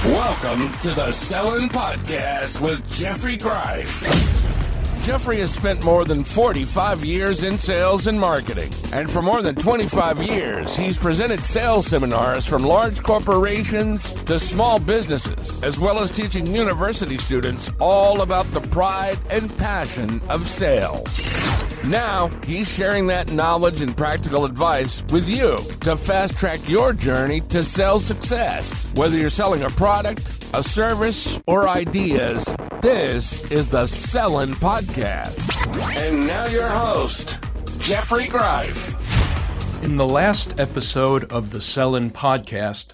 Welcome to the Sellin' Podcast with Jeffrey Greif. Jeffrey has spent more than 45 years in sales and marketing, and for more than 25 years, he's presented sales seminars from large corporations to small businesses, as well as teaching university students all about the pride and passion of sales. Now, he's sharing that knowledge and practical advice with you to fast-track your journey to sales success. Whether you're selling a product, a service, or ideas, this is the Sellin' Podcast. And now your host, Jeffrey Greif. In the last episode of the Sellin' Podcast,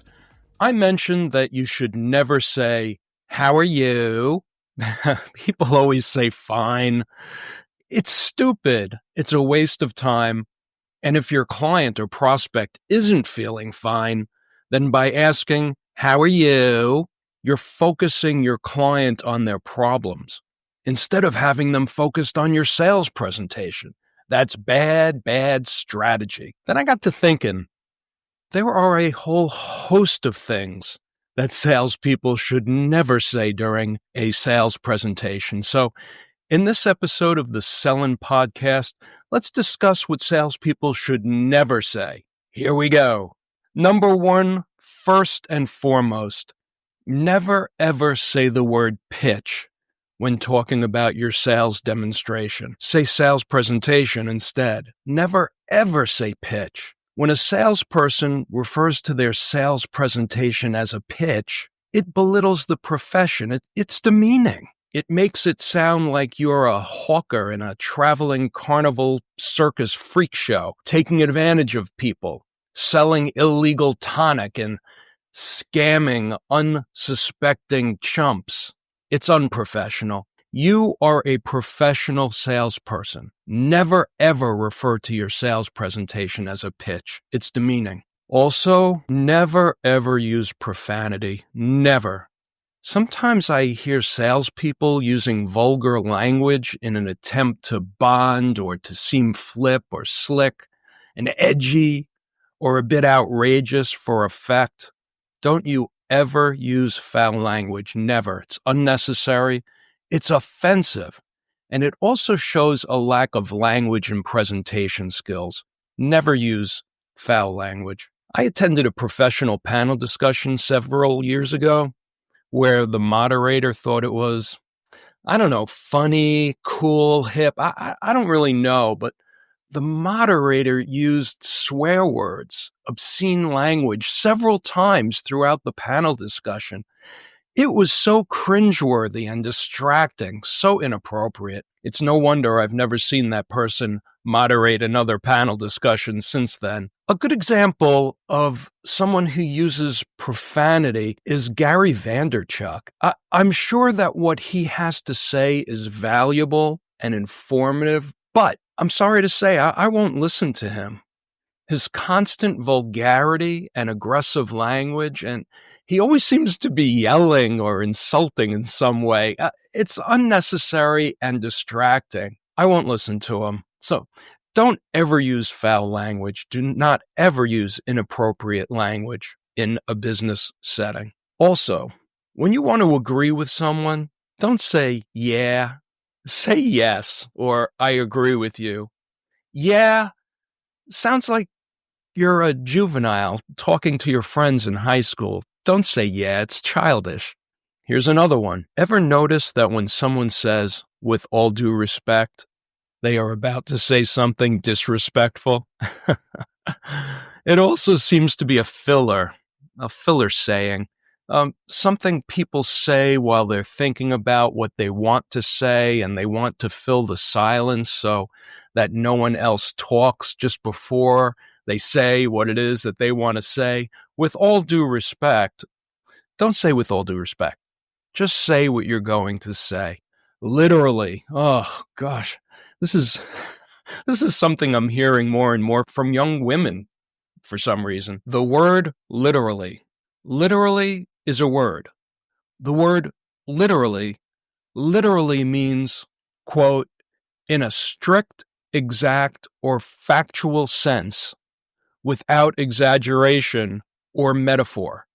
I mentioned that you should never say, "How are you?" People always say, "Fine." It's stupid. It's a waste of time. And if your client or prospect isn't feeling fine, then by asking, "How are you?" you're focusing your client on their problems instead of having them focused on your sales presentation. That's bad strategy. Then I got to thinking, there are a whole host of things that salespeople should never say during a sales presentation. So in this episode of the Sellin' Podcast, let's discuss what salespeople should never say. Here we go. Number one, first and foremost, never ever say the word pitch when talking about your sales demonstration. Say sales presentation instead. Never ever say pitch. When a salesperson refers to their sales presentation as a pitch, it belittles the profession. It's demeaning. It makes it sound like you're a hawker in a traveling carnival circus freak show, taking advantage of people, selling illegal tonic and scamming unsuspecting chumps. It's unprofessional. You are a professional salesperson. Never ever refer to your sales presentation as a pitch. It's demeaning. Also, never ever use profanity. Never. Sometimes I hear salespeople using vulgar language in an attempt to bond or to seem flip or slick and edgy or a bit outrageous for effect. Don't you ever use foul language. Never. It's unnecessary. It's offensive. And it also shows a lack of language and presentation skills. Never use foul language. I attended a professional panel discussion several years ago where the moderator thought it was, funny, cool, hip. I don't really know, but the moderator used swear words, obscene language several times throughout the panel discussion. It was so cringeworthy and distracting, so inappropriate. It's no wonder I've never seen that person moderate another panel discussion since then. A good example of someone who uses profanity is Gary Vaynerchuk. I'm sure that what he has to say is valuable and informative, but I'm sorry to say, I won't listen to him. His constant vulgarity and aggressive language, and he always seems to be yelling or insulting in some way. It's unnecessary and distracting. I won't listen to him. So don't ever use foul language. Do not ever use inappropriate language in a business setting. Also, when you want to agree with someone, don't say, "Yeah." Say yes, or "I agree with you." Yeah sounds like you're a juvenile talking to your friends in high school. Don't say yeah, it's childish. Here's another one. Ever notice that when someone says, "with all due respect," they are about to say something disrespectful? It also seems to be a filler saying. Something people say while they're thinking about what they want to say, and they want to fill the silence so that no one else talks just before they say what it is that they want to say. With all due respect, don't say "with all due respect." Just say what you're going to say. Literally. Oh, gosh. This is something I'm hearing more and more from young women for some reason. The word literally. Literally is a word. The word literally means, quote, "in a strict, exact, or factual sense, without exaggeration or metaphor,"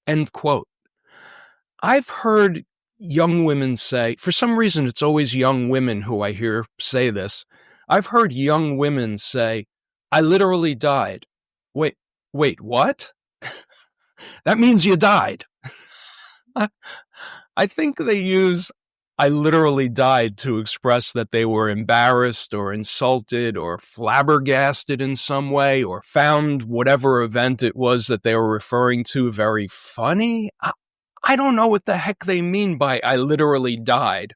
end quote. I've heard young women say, for some reason, it's always young women who I hear say this. I've heard young women say, I literally died. Wait, what? That means you died. I think they use I literally died to express that they were embarrassed or insulted or flabbergasted in some way or found whatever event it was that they were referring to very funny. I don't know what the heck they mean by I literally died.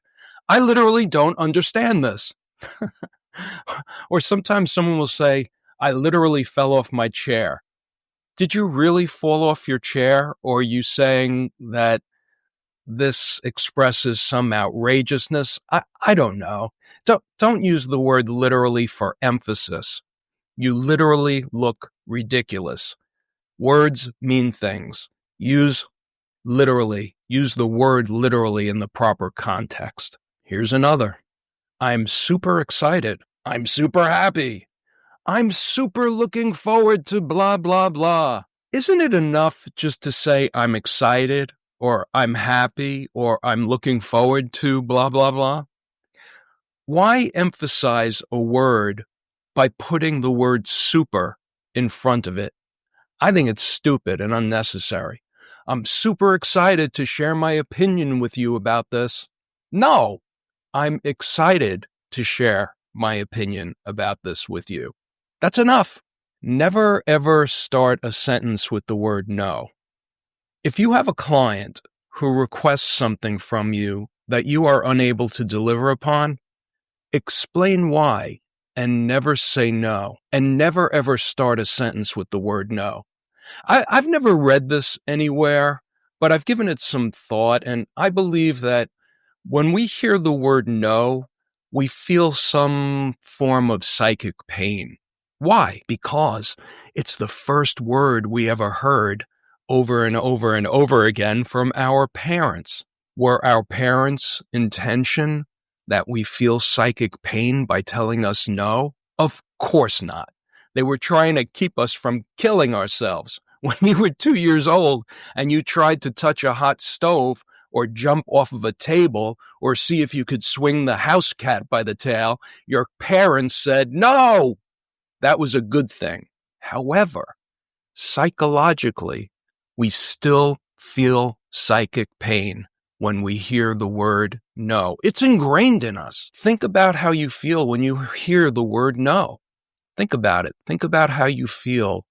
I literally don't understand this. Or sometimes someone will say, I literally fell off my chair. Did you really fall off your chair? Or are you saying that this expresses some outrageousness? I don't know. Don't use the word literally for emphasis. You literally look ridiculous. Words mean things. Use the word literally in the proper context. Here's another. I'm super excited. I'm super happy. I'm super looking forward to blah, blah, blah. Isn't it enough just to say I'm excited or I'm happy or I'm looking forward to blah, blah, blah? Why emphasize a word by putting the word super in front of it? I think it's stupid and unnecessary. I'm super excited to share my opinion with you about this. No, I'm excited to share my opinion about this with you. That's enough. Never ever start a sentence with the word no. If you have a client who requests something from you that you are unable to deliver upon, explain why and never say no, and never ever start a sentence with the word no. I've never read this anywhere, but I've given it some thought, and I believe that when we hear the word no, we feel some form of psychic pain. Why? Because it's the first word we ever heard over and over and over again from our parents. Were our parents' intention that we feel psychic pain by telling us no? Of course not. They were trying to keep us from killing ourselves. When you were 2 years old and you tried to touch a hot stove or jump off of a table or see if you could swing the house cat by the tail, your parents said no. That was a good thing. However, psychologically, we still feel psychic pain when we hear the word no. It's ingrained in us. Think about how you feel when you hear the word no. Think about it. Think about how you feel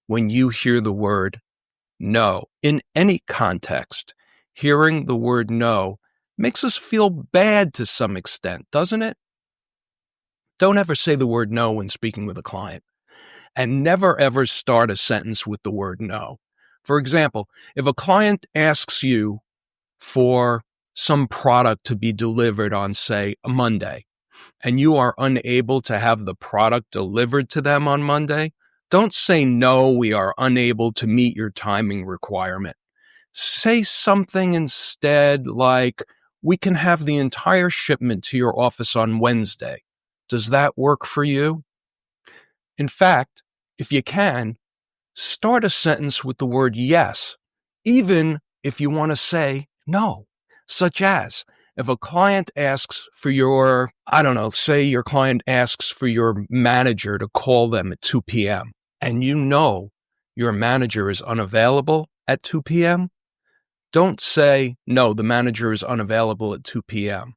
when you hear the word no. In any context, hearing the word no makes us feel bad to some extent, doesn't it? Don't ever say the word no when speaking with a client. And never ever start a sentence with the word no. For example, if a client asks you for some product to be delivered on, say, a Monday, and you are unable to have the product delivered to them on Monday, don't say, no, we are unable to meet your timing requirement. Say something instead like, we can have the entire shipment to your office on Wednesday. Does that work for you? In fact, if you can, start a sentence with the word yes, even if you want to say no, such as, if a client asks for your, say your client asks for your manager to call them at 2 p.m. and you know your manager is unavailable at 2 p.m., don't say, no, the manager is unavailable at 2 p.m.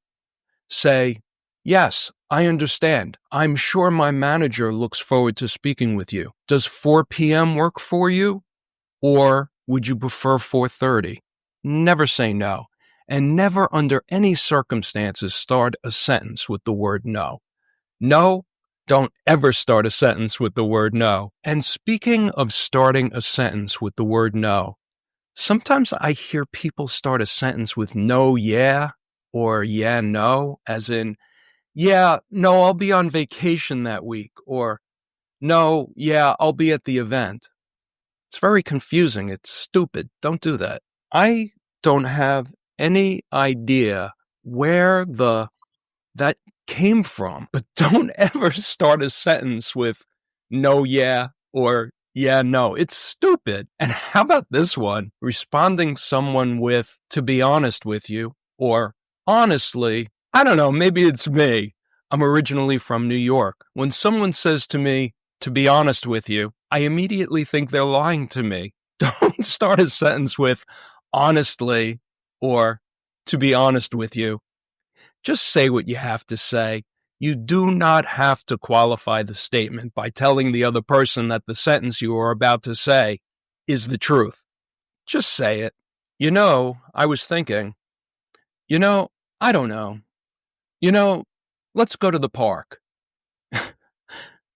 Say, yes, I understand. I'm sure my manager looks forward to speaking with you. Does 4 p.m. work for you? Or would you prefer 4:30? Never say no. And never under any circumstances start a sentence with the word no. No, don't ever start a sentence with the word no. And speaking of starting a sentence with the word no, sometimes I hear people start a sentence with no, yeah, or yeah, no, as in, yeah, no, I'll be on vacation that week, or no, yeah, I'll be at the event. It's very confusing. It's stupid. Don't do that. I don't have any idea where that came from, but don't ever start a sentence with no, yeah, or Yeah, no, it's stupid. And how about this one? Responding someone with, to be honest with you, or honestly, I don't know, maybe it's me. I'm originally from New York. When someone says to me, to be honest with you, I immediately think they're lying to me. Don't start a sentence with honestly or to be honest with you. Just say what you have to say. You do not have to qualify the statement by telling the other person that the sentence you are about to say is the truth. Just say it. I was thinking, I don't know. Let's go to the park.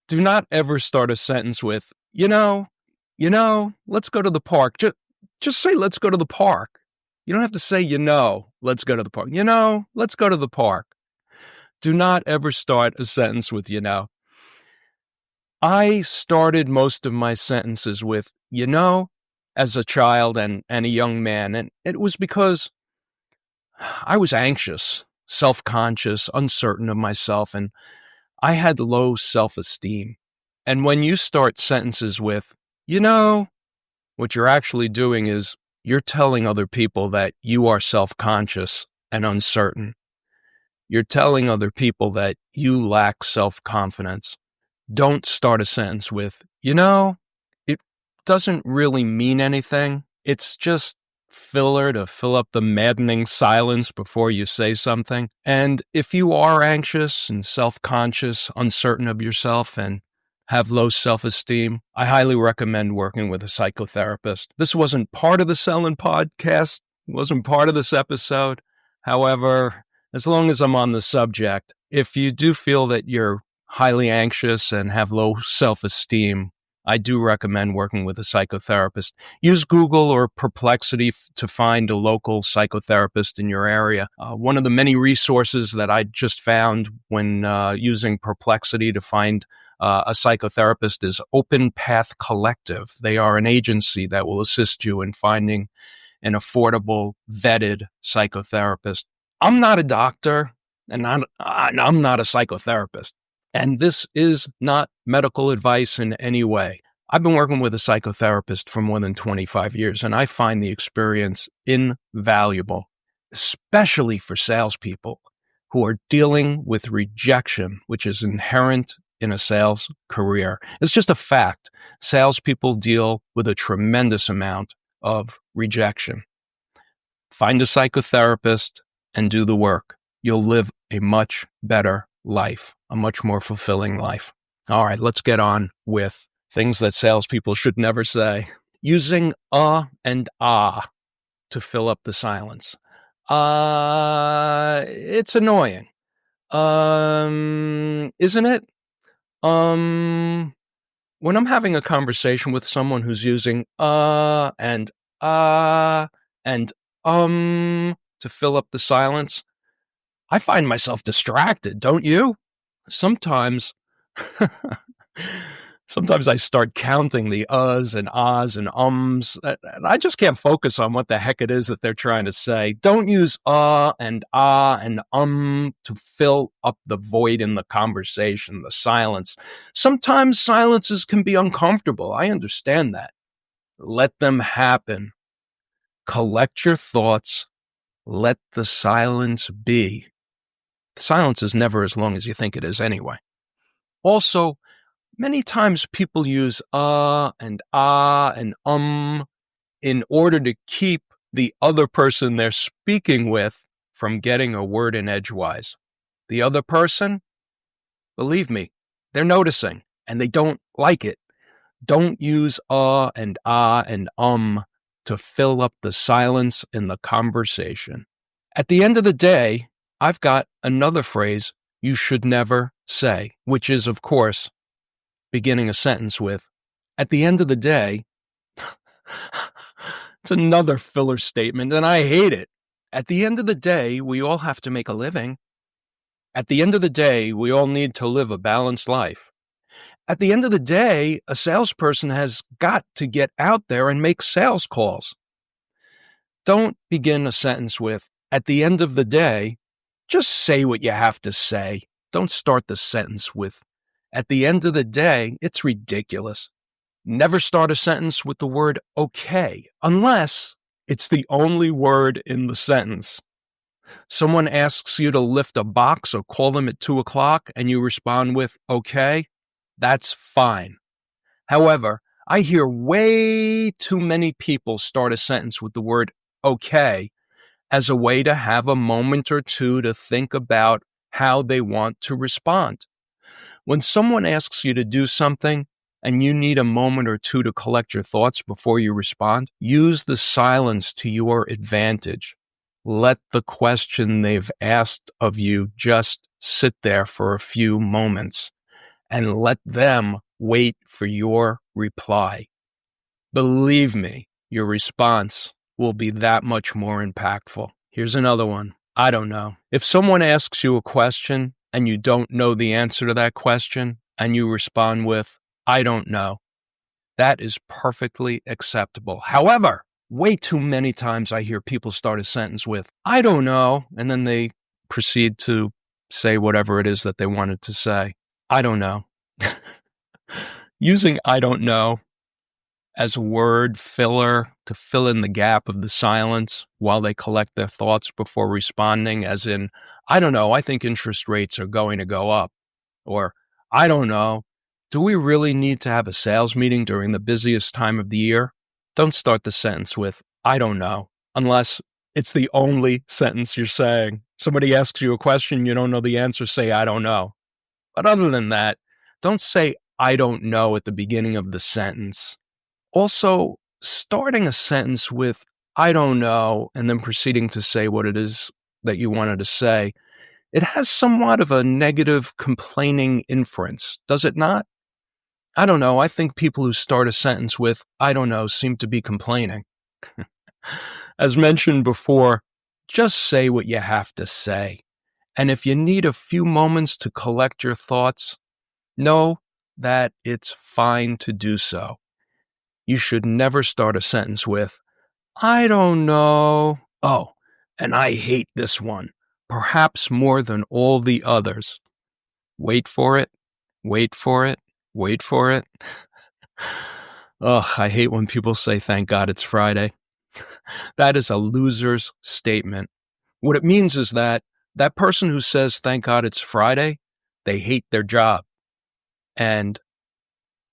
Do not ever start a sentence with, let's go to the park. Just say, let's go to the park. You don't have to say, let's go to the park. Let's go to the park. Do not ever start a sentence with, I started most of my sentences with, as a child and a young man. And it was because I was anxious, self-conscious, uncertain of myself, and I had low self-esteem. And when you start sentences with, what you're actually doing is you're telling other people that you are self-conscious and uncertain. You're telling other people that you lack self-confidence. Don't start a sentence with, it doesn't really mean anything. It's just filler to fill up the maddening silence before you say something. And if you are anxious and self-conscious, uncertain of yourself, and have low self-esteem, I highly recommend working with a psychotherapist. This wasn't part of the Selling Podcast. It wasn't part of this episode. However, as long as I'm on the subject, if you do feel that you're highly anxious and have low self-esteem, I do recommend working with a psychotherapist. Use Google or Perplexity to find a local psychotherapist in your area. One of the many resources that I just found when using Perplexity to find a psychotherapist is Open Path Collective. They are an agency that will assist you in finding an affordable, vetted psychotherapist. I'm not a doctor, and I'm not a psychotherapist. And this is not medical advice in any way. I've been working with a psychotherapist for more than 25 years, and I find the experience invaluable, especially for salespeople who are dealing with rejection, which is inherent in a sales career. It's just a fact. Salespeople deal with a tremendous amount of rejection. Find a psychotherapist and do the work. You'll live a much better life, a much more fulfilling life. All right, let's get on with things that salespeople should never say. Using and to fill up the silence. It's annoying. Isn't it? When I'm having a conversation with someone who's using and to fill up the silence, I find myself distracted, don't you? Sometimes I start counting the uhs and ahs and ums, and I just can't focus on what the heck it is that they're trying to say. Don't use and ah and to fill up the void in the conversation, the silence. Sometimes silences can be uncomfortable. I understand that. Let them happen. Collect your thoughts. Let the silence be. The silence is never as long as you think it is anyway. Also, many times people use and ah and in order to keep the other person they're speaking with from getting a word in edgewise. The other person, believe me, they're noticing and they don't like it. Don't use and ah and to fill up the silence in the conversation. At the end of the day, I've got another phrase you should never say, which is, of course, beginning a sentence with, at the end of the day. It's another filler statement, and I hate it. At the end of the day, we all have to make a living. At the end of the day, we all need to live a balanced life. At the end of the day, a salesperson has got to get out there and make sales calls. Don't begin a sentence with, at the end of the day. Just say what you have to say. Don't start the sentence with, at the end of the day. It's ridiculous. Never start a sentence with the word okay, unless it's the only word in the sentence. Someone asks you to lift a box or call them at 2:00 and you respond with okay, that's fine. However, I hear way too many people start a sentence with the word okay as a way to have a moment or two to think about how they want to respond. When someone asks you to do something and you need a moment or two to collect your thoughts before you respond, use the silence to your advantage. Let the question they've asked of you just sit there for a few moments and let them wait for your reply. Believe me, your response will be that much more impactful. Here's another one. I don't know. If someone asks you a question and you don't know the answer to that question and you respond with, I don't know, that is perfectly acceptable. However, way too many times I hear people start a sentence with, I don't know, and then they proceed to say whatever it is that they wanted to say. I don't know. Using I don't know as a word filler to fill in the gap of the silence while they collect their thoughts before responding, as in, I don't know, I think interest rates are going to go up. Or, I don't know, do we really need to have a sales meeting during the busiest time of the year? Don't start the sentence with, I don't know, unless it's the only sentence you're saying. Somebody asks you a question, you don't know the answer, say, I don't know. But other than that, don't say, I don't know at the beginning of the sentence. Also, starting a sentence with, I don't know, and then proceeding to say what it is that you wanted to say, it has somewhat of a negative complaining inference, does it not? I don't know. I think people who start a sentence with, I don't know, seem to be complaining. As mentioned before, just say what you have to say. And if you need a few moments to collect your thoughts, know that it's fine to do so. You should never start a sentence with, I don't know. Oh, and I hate this one, perhaps more than all the others. Wait for it, wait for it, wait for it. Ugh, I hate when people say, thank God it's Friday. That is a loser's statement. What it means is that person who says, thank God it's Friday, they hate their job. And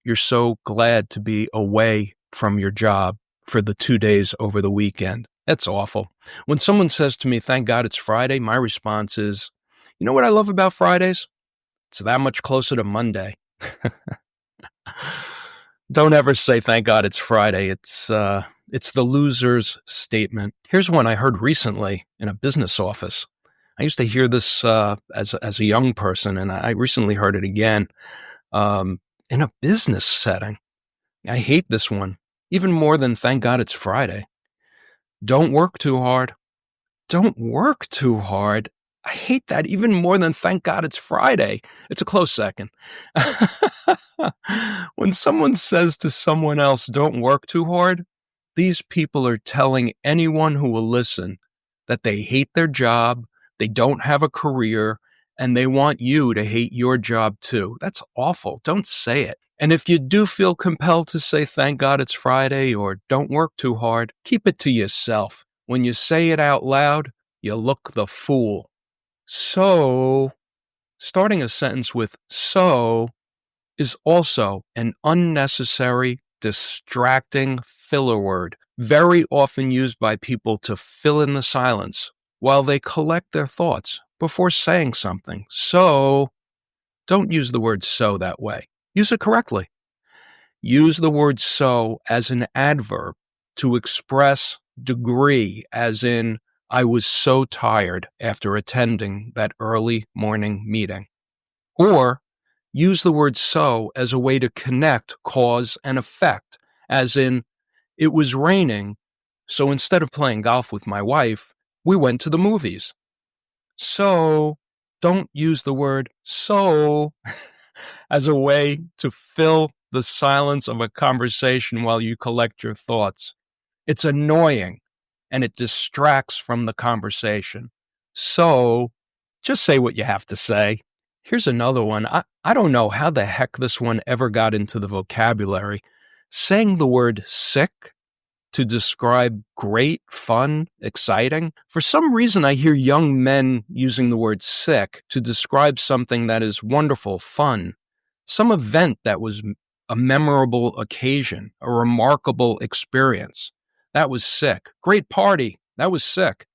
you're so glad to be away from your job for the 2 days over the weekend. That's awful. When someone says to me, thank God it's Friday, my response is, you know what I love about Fridays? It's that much closer to Monday. Don't ever say, thank God it's Friday. It's the loser's statement. Here's one I heard recently in a business office. I used to hear this as a young person, and I recently heard it again in a business setting. I hate this one, even more than thank God it's Friday. Don't work too hard. Don't work too hard. I hate that even more than thank God it's Friday. It's a close second. When someone says to someone else, don't work too hard, these people are telling anyone who will listen that they hate their job, they don't have a career, and they want you to hate your job too. That's awful. Don't say it. And if you do feel compelled to say, thank God it's Friday, or don't work too hard, keep it to yourself. When you say it out loud, you look the fool. So, starting a sentence with so is also an unnecessary, distracting filler word, very often used by people to fill in the silence while they collect their thoughts before saying something. So, don't use the word so that way. Use it correctly. Use the word so as an adverb to express degree, as in, I was so tired after attending that early morning meeting. Or use the word so as a way to connect cause and effect, as in, it was raining, so instead of playing golf with my wife, we went to the movies. So, don't use the word so as a way to fill the silence of a conversation while you collect your thoughts. It's annoying, and it distracts from the conversation. So, just say what you have to say. Here's another one. I don't know how the heck this one ever got into the vocabulary, Saying the word sick to describe great, fun, exciting. For some reason, I hear young men using the word sick to describe something that is wonderful, fun, some event that was a memorable occasion, a remarkable experience. That was sick. Great party. That was sick.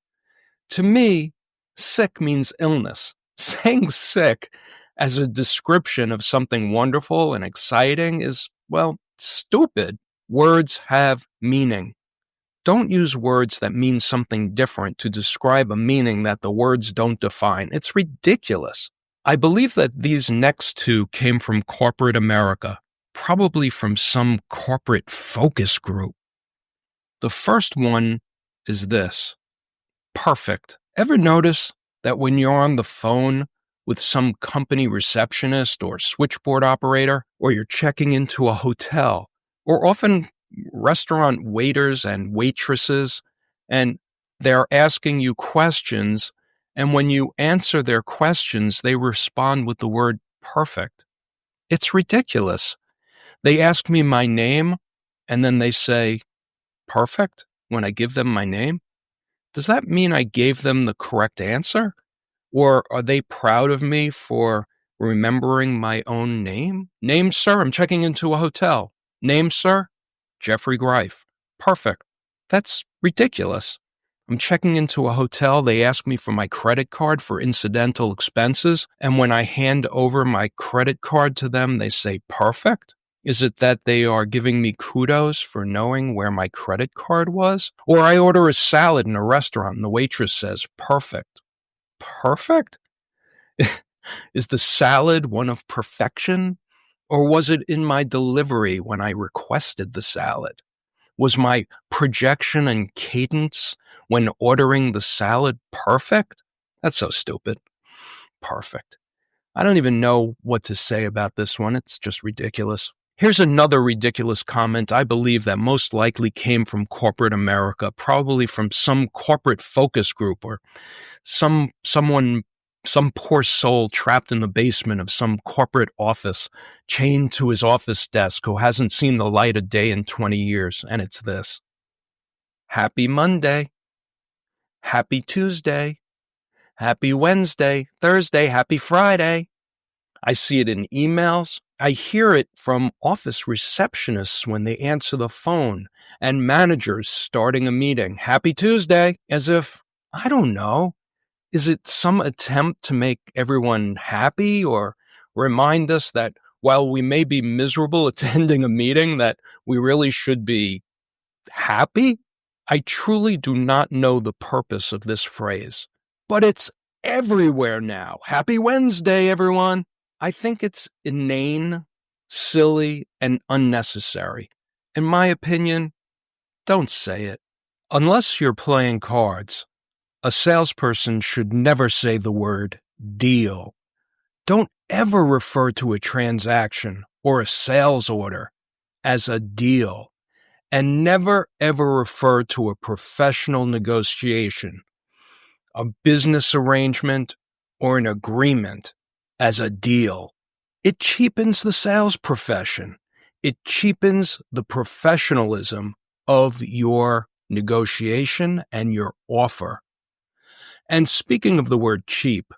To me, sick means illness. Saying sick as a description of something wonderful and exciting is, well, stupid. Words have meaning. Don't use words that mean something different to describe a meaning that the words don't define. It's ridiculous. I believe that these next two came from corporate America, probably from some corporate focus group. The first one is this: perfect. Ever notice that when you're on the phone with some company receptionist or switchboard operator, or you're checking into a hotel, or often restaurant waiters and waitresses, and they're asking you questions, and when you answer their questions, they respond with the word perfect? It's ridiculous. They ask me my name, and then they say perfect when I give them my name. Does that mean I gave them the correct answer? Or are they proud of me for remembering my own name? Name, sir, I'm checking into a hotel. Name, sir, Jeffrey Greif. Perfect. That's ridiculous. I'm checking into a hotel. They ask me for my credit card for incidental expenses. And when I hand over my credit card to them, they say perfect. Is it that they are giving me kudos for knowing where my credit card was? Or I order a salad in a restaurant and the waitress says perfect. Perfect? Is the salad one of perfection? Or was it in my delivery when I requested the salad? Was my projection and cadence when ordering the salad perfect? That's so stupid. Perfect. I don't even know what to say about this one. It's just ridiculous. Here's another ridiculous comment I believe that most likely came from corporate America, probably from some corporate focus group or some poor soul trapped in the basement of some corporate office, chained to his office desk, who hasn't seen the light of day in 20 years. And it's this: Happy Monday. Happy Tuesday. Happy Wednesday, Thursday, happy Friday. I see it in emails. I hear it from office receptionists when they answer the phone, and managers starting a meeting. Happy Tuesday, as if, I don't know, is it some attempt to make everyone happy or remind us that while we may be miserable attending a meeting, that we really should be happy? I truly do not know the purpose of this phrase, but it's everywhere now. Happy Wednesday, everyone. I think it's inane, silly, and unnecessary. In my opinion, don't say it. Unless you're playing cards, a salesperson should never say the word deal. Don't ever refer to a transaction or a sales order as a deal, and never ever refer to a professional negotiation, a business arrangement, or an agreement as a deal. It cheapens the sales profession. It cheapens the professionalism of your negotiation and your offer. And speaking of the word cheap,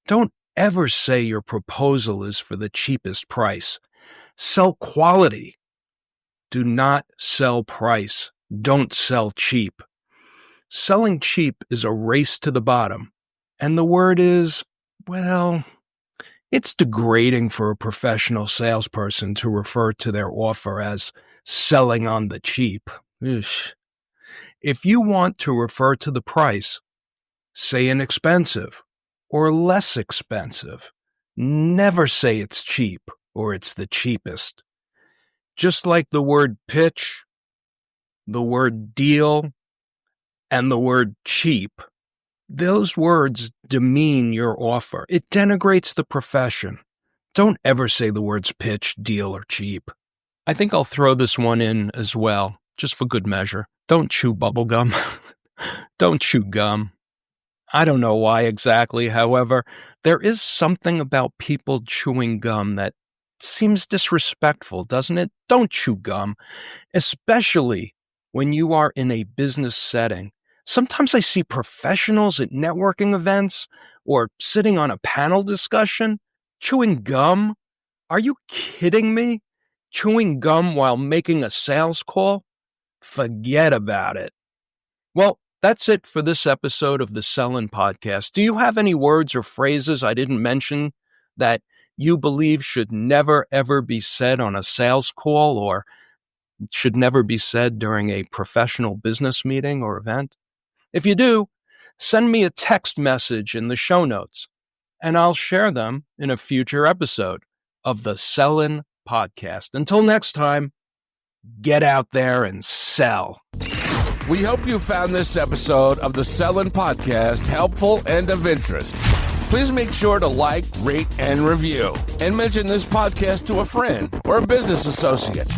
don't ever say your proposal is for the cheapest price. Sell quality. Do not sell price. Don't sell cheap. Selling cheap is a race to the bottom. And the word is, well, it's degrading for a professional salesperson to refer to their offer as selling on the cheap. Eesh. If you want to refer to the price, say inexpensive or less expensive. Never say it's cheap or it's the cheapest. Just like the word pitch, the word deal, and the word cheap, those words demean your offer. It denigrates the profession. Don't ever say the words pitch, deal, or cheap. I think I'll throw this one in as well, just for good measure. Don't chew bubble gum. Don't chew gum. I don't know why exactly. However, there is something about people chewing gum that seems disrespectful, doesn't it? Don't chew gum, especially when you are in a business setting. Sometimes I see professionals at networking events or sitting on a panel discussion chewing gum. Are you kidding me? Chewing gum while making a sales call? Forget about it. Well, that's it for this episode of the Sellin' Podcast. Do you have any words or phrases I didn't mention that you believe should never, ever be said on a sales call or should never be said during a professional business meeting or event? If you do, send me a text message in the show notes, and I'll share them in a future episode of the Sellin' Podcast. Until next time, get out there and sell. We hope you found this episode of the Sellin' Podcast helpful and of interest. Please make sure to like, rate, and review, and mention this podcast to a friend or a business associate.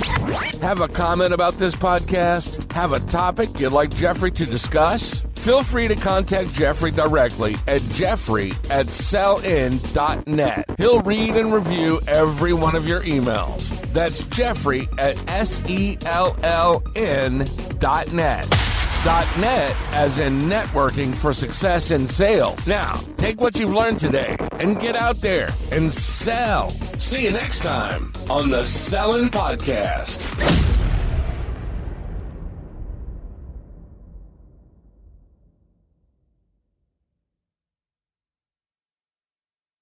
Have a comment about this podcast? Have a topic you'd like Jeffrey to discuss? Feel free to contact Jeffrey directly at jeffrey@sellin.net. He'll read and review every one of your emails. That's jeffrey@sellin.net. .net as in networking for success in sales. Now, take what you've learned today and get out there and sell. See you next time on the Sellin' Podcast.